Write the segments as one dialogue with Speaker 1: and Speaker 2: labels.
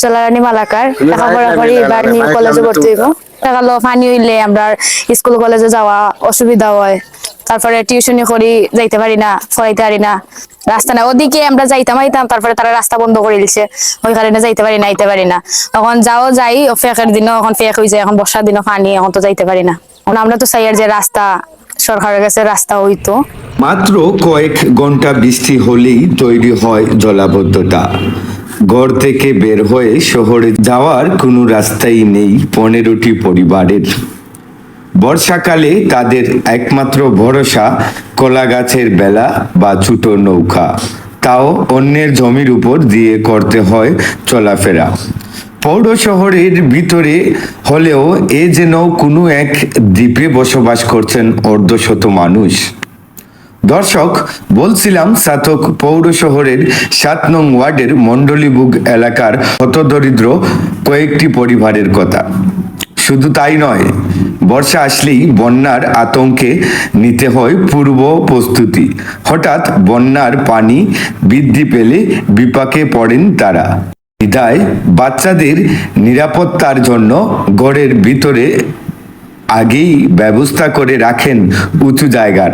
Speaker 1: উজ্জ্বলা রানী মালাকার লেখাপড়া করি, এবার নিউ কলেজে ভর্তি হইব। দেখা গেল পানি হইলে আমরা স্কুল কলেজে যাওয়া অসুবিধা হয়, তারপরে টিউশনি করি, যাইতে পারি না, পড়াইতে পারি না, রাস্তা না ওদিকে আমরা যাইতাম আইতাম, তারপরে তারা রাস্তা বন্ধ করে দিচ্ছে, ওই কারণে যাইতে পারি না, আইতে পারি না। এখন যাই ফেকের দিনও এখন ফেক হয়ে যায়, এখন বর্ষার দিনও পানি, এখন তো যাইতে পারি না। আমরা তো চাই আর যে রাস্তা সরকারের কাছে রাস্তা হইতো।
Speaker 2: মাত্র কয়েক ঘন্টা বৃষ্টি হলেই তৈরি হয় জলাবদ্ধতা। ঘর থেকে বের হয়ে শহরে যাওয়ার কোনো রাস্তাই নেই 15টি পরিবারের। বর্ষাকালে তাদের একমাত্র ভরসা কলা গাছের বেলা বা ছোট নৌকা, তাও অন্যের জমির উপর দিয়ে করতে হয় চলাফেরা। পৌর শহরের ভিতরে হলেও এ যেন কোনো এক দ্বীপে বসবাস করছেন অর্ধশত মানুষ। দর্শক, বলছিলাম সাতক পৌর শহরের 7 নং ওয়ার্ডের মণ্ডলীবুগ এলাকার হতদরিদ্র কয়েকটি পরিবারের কথা। শুধু তাই নয়, বর্ষা আসলেই বন্যার আতঙ্কে নিতে হয় পূর্ব প্রস্তুতি। হঠাৎ বন্যার পানি বৃদ্ধি পেলে বিপাকে পড়েন তারা। বিধায় বাচ্চাদের নিরাপত্তার জন্য ঘরের ভিতরে আগেই ব্যবস্থা করে রাখেন উঁচু জায়গার।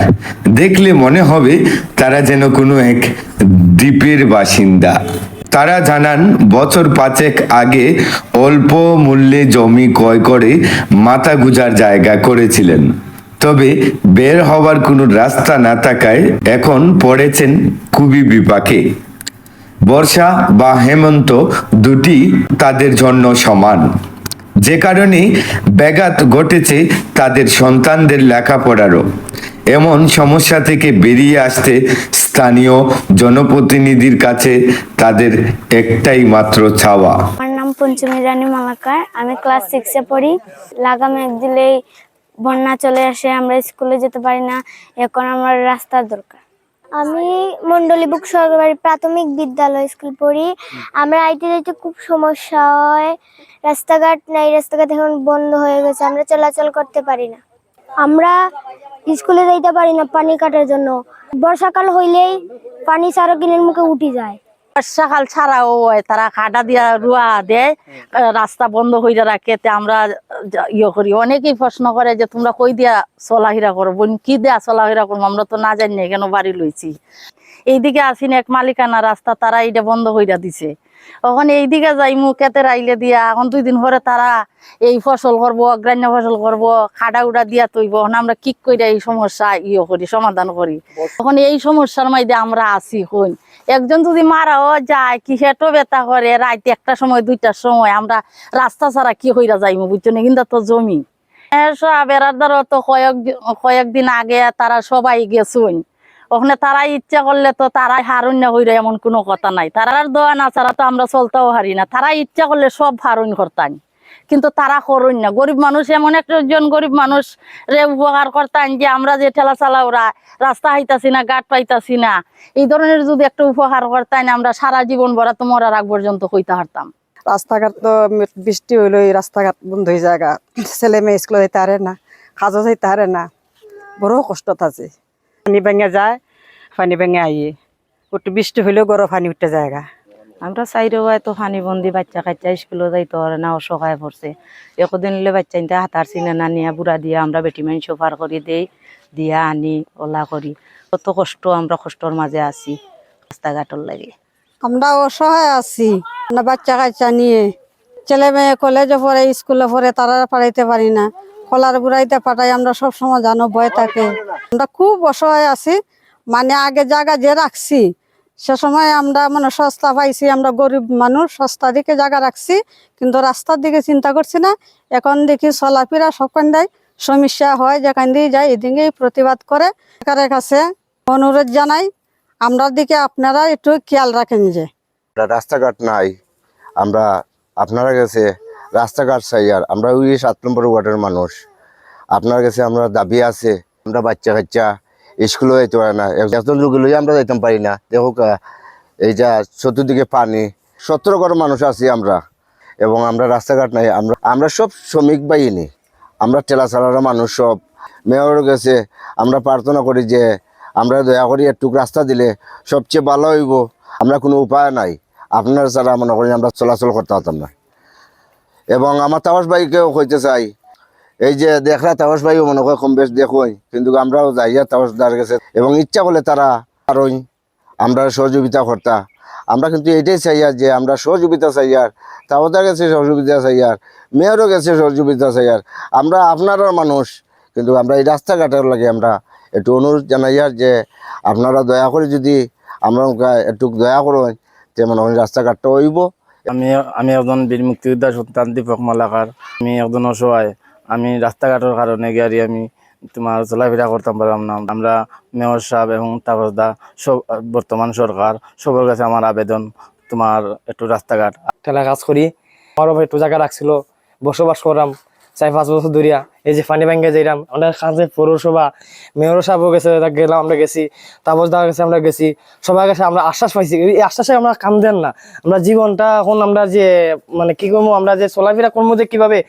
Speaker 2: দেখলে মনে হবে তারা যেন কোনো এক দ্বীপের বাসিন্দা। তারা জানান, বছর 5 আগে অল্প মূল্যে জমি ক্রয় করে মাথা গুজার জায়গা করেছিলেন। তবে বের হওয়ার কোনো রাস্তা না থাকায় এখন পড়েছেন খুবই বিপাকে। বর্ষা বা হেমন্ত দুটি তাদের জন্য সমান, যে কারণে ব্যাঘাত ঘটেছে তাদের সন্তানদের লেখাপড়ারও। এমন সমস্যা থেকে বেরিয়ে আসতে স্থানীয় জনপ্রতিনিধির কাছে তাদের একটাই মাত্র চাওয়া।
Speaker 3: আমার নাম পঞ্চমী রানী মালাকার, আমি ক্লাস 6-এ পড়ি। লাগাম এক দিলেই বন্যা চলে আসে, আমরা স্কুলে যেতে পারি না, এখন আমার রাস্তার দরকার।
Speaker 4: আমি মণ্ডলীবুগ সরকারি প্রাথমিক বিদ্যালয় স্কুল পড়ি। আমরা আইতে যাইতে খুব সমস্যা হয়, রাস্তাঘাট নাই, রাস্তাঘাট এখন বন্ধ হয়ে গেছে, আমরা চলাচল করতে পারি না। আমরা স্কুলে যাইতে পারি না পানি কাটার জন্য। বর্ষাকাল হইলেই পানি সারাকিনের মুখে উঠে যায়।
Speaker 5: বর্ষাকাল ছাড়াও হয়, তারা খাডা দিয়া রুয়া দেয়, রাস্তা বন্ধ হইয়া রাখে। আমরা ইয়ে করি, অনেকেই প্রশ্ন করে যে তোমরা কই দিয়া চলাফেরা করো, বোন কি দেয়া চলাফেরা করবো, আমরা তো না জানি কেন বাড়ি লইছি। এইদিকে আসিন এক মালিকানা রাস্তা, তারা এইটা বন্ধ হইয়া দিছে। এখন এইদিকে যাইমু ক্ষেতের আইলে দিয়া, এখন 2 দিন পরে তারা এই ফসল করবো, অগ্রান্য ফসল করবো, খাডা উড়া দিয়া তৈব। এখন আমরা কি করে এই সমস্যা ইয়ে করি, সমাধান করি। এখন এই সমস্যার মধ্যে আমরা আছি। হইন একজন যদি মারাও যায়, কি হেঁটো ব্যথা করে, রাইতে 1টার সময় 2টার সময়, আমরা রাস্তা ছাড়া কি হইরা যাইমু, বুঝছো না? কিন্তু তো জমি বেড়ার দ্বারা তো কয়েকদিন আগে তারা সবাই গেছুন, ওখানে তারা ইচ্ছা করলে তো তারা হারুন্য হইরে, এমন কোনো কথা নাই। তারার দোয়া না ছাড়া তো আমরা চলতেও হারি না। তারা ইচ্ছা করলে সব হারুন করতাম, কিন্তু তারা করুন না। গরিব মানুষ, এমন একজন গরিব মানুষ রে উপকার করতাম যে আমরা যে ঠেলা চালা ওরা রাস্তা হাইতাছি না, গাট পাইতাছি না, এই ধরনের যদি একটা উপকার করতাম, আমরা সারা জীবন ভরা তো মরার আগ পর্যন্ত কইতে পারতাম।
Speaker 6: রাস্তাঘাট তো বৃষ্টি হইলো রাস্তাঘাট বন্ধ হয়ে যায়, ছেলে মেয়ে স্কুলে যেতে পারে না, কাজও যেতে পারে না, বড় কষ্ট আছে। পানি ভেঙে যায়, পানি ভেঙে আইয়ে একটু বৃষ্টি হইলেও গরম পানি উঠতে জায়গা। আমরা চাইরেও তো পানি বন্দি, বাচ্চা কাচ্চা স্কুলে যাইতে পারে না, অসহায় পড়ছে। একদিন হলে বাচ্চা নিতে হাতার চিনে না নিয়ে বুড়া দিয়া আমরা বেটি মানুষ পার করে দেই, দিয়া আনি ওলা করি। কত কষ্ট, আমরা কষ্টর মাঝে আছি রাস্তাঘাটর লাগে। আমরা অসহায় আছি, আমরা বাচ্চা কাচ্চা নিয়ে, ছেলে মেয়ে কলেজে পড়ে, স্কুলে পড়ে, তারা পাঠাইতে পারি না, কলার বুড়াইতে পাঠাই। আমরা সবসময় জানো ভয় থাকে, আমরা খুব অসহায় আছি। মানে আগে জায়গা যে রাখছি, সে সময় আমরা মানে সস্তা পাইছি, আমরা গরিব মানুষ, সস্তা দিকে জায়গা রাখছি, কিন্তু রাস্তার দিকে চিন্তা করছি না। এখন দেখি চলাফেরা সবখানটাই সমস্যা হয়, যেখান দিয়ে যায় এদিকেই প্রতিবাদ করে। সরকারের কাছে অনুরোধ জানাই, আমরা দিকে আপনারা একটু খেয়াল রাখেন। যে
Speaker 7: রাস্তাঘাট নাই, আমরা আপনারা কাছে রাস্তাঘাট চাই। আর আমরা ওই 7 নম্বর ওয়ার্ডের মানুষ, আপনার কাছে আমরা দাবি আছে। আমরা বাচ্চা কাচ্চা স্কুলে যাইতে পারে না, একজন রুগী লইয়া আমরা যাইতে পারি না। দেখো এই যা চতুর্দিকে পানি, 17 ঘর মানুষ আছি আমরা, এবং আমরা রাস্তাঘাট নাই। আমরা সব শ্রমিক বাহিনী, আমরা ঠেলা চালার মানুষ সব। মেয়রের কাছে আমরা প্রার্থনা করি যে আমরা দয়া করি একটু রাস্তা দিলে সবচেয়ে ভালো হইব। আমরা কোনো উপায় নাই, আপনার ছাড়া মনে করি আমরা চলাচল করতে পারতাম না। এবং আমার তাপস ভাইকেও কইতে চাই, এই যে দেখরা তাপস ভাইও মনে করে কম বেশ দেখোই, কিন্তু আমরাও যাইয়া তাপসদার গেছে এবং ইচ্ছা করলে তারা আরোই আমরা সহযোগিতা করতা। আমরা কিন্তু এটাই চাই আর যে আমরা সহযোগিতা চাই আর তাপসদার কাছে সহযোগিতা চাই আর মেয়রও গেছে সহযোগিতা চাই আর আমরা আপনারও মানুষ, কিন্তু আমরা এই রাস্তাঘাটের লাগে আমরা একটু অনুরোধ জানাই আর যে আপনারা দয়া করে যদি আমরা একটু দয়া করেন যে মনে হয় রাস্তাঘাটটা হইব।
Speaker 8: আমি একজন বীর মুক্তিযোদ্ধা সন্তান দীপক মালাকার। আমি একজন অসহায়, আমি রাস্তাঘাটের কারণে গাড়ি আমি তোমার চলাফেরা করতাম পারলাম না। আমরা মেয়র সাহেব এবং তাপসদা সব বর্তমান সরকার সবার কাছে আমার আবেদন, তোমার একটু রাস্তাঘাট
Speaker 9: ঠেলা কাজ করি, আমারও একটু জায়গা রাখছিল, বসবাস করলাম 4-5 বছর ধরিয়া। এই যে পানি ব্যাঙ্গে যাইলাম, আমরা কাছে পৌরসভা মেয়র সাহেবও গেছে, গেলাম, আমরা গেছি, তাপসদার কাছে আমরা গেছি, সবার কাছে আমরা আশ্বাস পাইছি। এই আশ্বাসে আমরা কাম দেন না, আমরা জীবনটা এখন আমরা যে মানে কি করবো, আমরা যে চলাফেরা করবো যে কিভাবে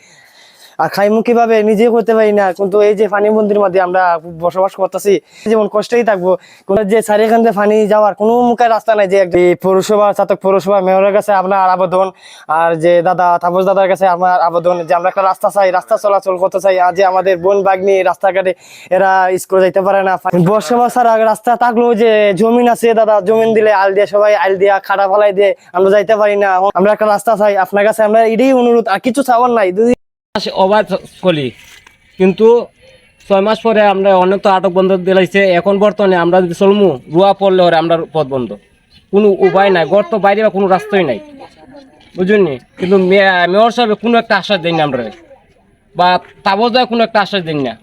Speaker 9: আর খাইমু কিভাবে নিজে করতে পারি না, কিন্তু এই যে পানি বন্দির মধ্যে আমরা বসবাস করতেছি, যেমন কষ্টই থাকবো। কোনো যে চারিখান দিয়ে পানি যাওয়ার কোনো মুখে রাস্তা নাই। যে পৌরসভা চাতক পৌরসভা মেয়রের কাছে আপনার আবেদন, আর যে দাদা তাপস দাদার কাছে আমার আবেদন যে আমরা একটা রাস্তা চাই, রাস্তা চলাচল করতে চাই। আর যে আমাদের বোন বাগনি রাস্তাঘাটে এরা স্কুলে যাইতে পারে না, বসবাস ছাড়া রাস্তা থাকলেও যে জমিন আছে দাদা, জমিন দিলে আল দিয়ে সবাই আল দিয়া খাড়া ফালাই দিয়ে আমরা যাইতে পারি না। আমরা একটা রাস্তা চাই আপনার কাছে, আমরা এটাই অনুরোধ, আর কিছু চাওয়ার নাই।
Speaker 10: অবাধ চলি, কিন্তু 6 মাস পরে আমরা অনেক তো আটক বন্ধ দিলাইছে। এখন বর্তমানে আমরা যদি চলমু রুয়া পড়লে হরে আমরা পথ বন্ধ, কোনো উপায় নাই, গর্ত বাইরে বা কোনো রাস্তাই নাই, বুঝুননি। কিন্তু মেয়র সাহেব কোনো একটা আশ্বাস দেন না আমরা, বা তাপস দেয় কোনো একটা আশ্বাস দেন না।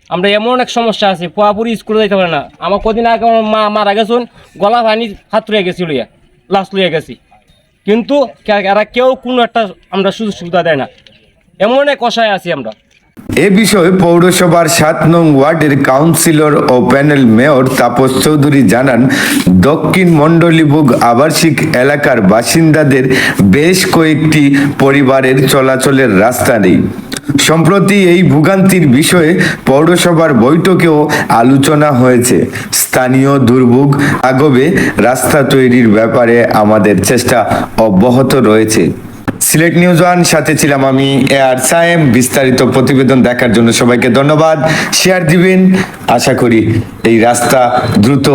Speaker 10: আমরা এমন এক সমস্যা আছে, পুরাপুরি স্কুলে যাইতে পারে না। আমার কদিন আগে আমার মা মারা গেছেন, গলা পানি হাত লইয়া গেছি, লইয়া লাশ লইয়া গেছি, কিন্তু এরা কেউ কোনো একটা আমরা সুযোগ সুবিধা দেয় না। এমন এক অসহায় আছি আমরা।
Speaker 2: এ বিষয়ে পৌরসভার 7 নং ওয়ার্ডের কাউন্সিলর ও প্যানেল মেয়র তাপস চৌধুরী জানান, দক্ষিণ মণ্ডলীভোগ আবাসিক এলাকার বাসিন্দাদের বেশ কয়েকটি পরিবারের চলাচলের রাস্তা নেই। সম্প্রতি এই ভোগান্তির বিষয়ে পৌরসভার বৈঠকেও আলোচনা হয়েছে। স্থানীয় দুর্ভোগ আগবে রাস্তা তৈরির ব্যাপারে আমাদের চেষ্টা অব্যাহত রয়েছে। সিলেট নিউজ 1 সাথে ছিলাম আমি এআর সায়েম। বিস্তারিত প্রতিবেদন দেখার জন্য সবাইকে ধন্যবাদ। শেয়ার দিবেন, আশা করি এই রাস্তা দ্রুত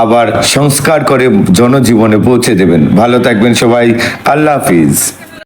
Speaker 2: আবার সংস্কার করে জনজীবনে পৌঁছে দেবেন। ভালো থাকবেন সবাই, আল্লাহ হাফিজ।